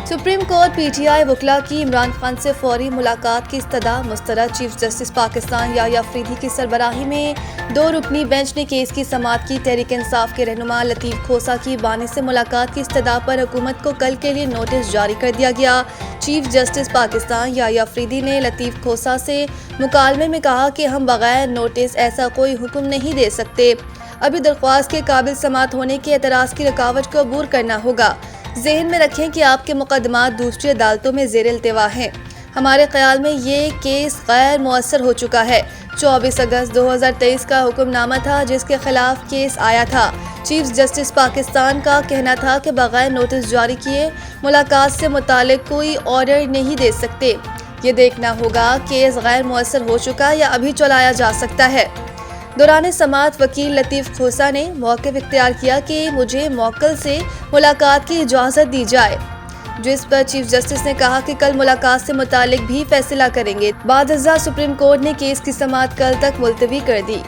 Supreme court P T I وکلا کی عمران خان سے فوری ملاقات کی استدعا مسترد چیف جسٹس پاکستان یحییٰ افریدی کی سربراہی میں 2 رکنی بینچ نے کیس کی سماعت کی۔ تحریک انصاف کے رہنما لطیف کھوسہ کی بانی سے ملاقات کی استدعا پر حکومت کو کل کے لیے نوٹس جاری کر دیا گیا۔ چیف جسٹس پاکستان یحییٰ افریدی نے لطیف کھوسہ سے مکالمے میں کہا کہ ہم بغیر نوٹس ایسا کوئی حکم نہیں دے سکتے، ابھی درخواست کے قابل سماعت ہونے کے اعتراض کی رکاوٹ کو عبور کرنا ہوگا۔ ذہن میں رکھیں کہ آپ کے مقدمات دوسری عدالتوں میں زیر التوا ہیں۔ ہمارے خیال میں یہ کیس غیر مؤثر ہو چکا ہے۔ 24 اگست 2023 کا حکم نامہ تھا جس کے خلاف کیس آیا تھا۔ چیف جسٹس پاکستان کا کہنا تھا کہ بغیر نوٹس جاری کیے ملاقات سے متعلق کوئی آرڈر نہیں دے سکتے۔ یہ دیکھنا ہوگا کیس غیر مؤثر ہو چکا یا ابھی چلایا جا سکتا ہے۔ دوران سماعت وکیل لطیف کھوسہ نے موقف اختیار کیا کہ مجھے موکل سے ملاقات کی اجازت دی جائے، جس پر چیف جسٹس نے کہا کہ کل ملاقات سے متعلق بھی فیصلہ کریں گے۔ بعد ازاں سپریم کورٹ نے کیس کی سماعت کل تک ملتوی کر دی۔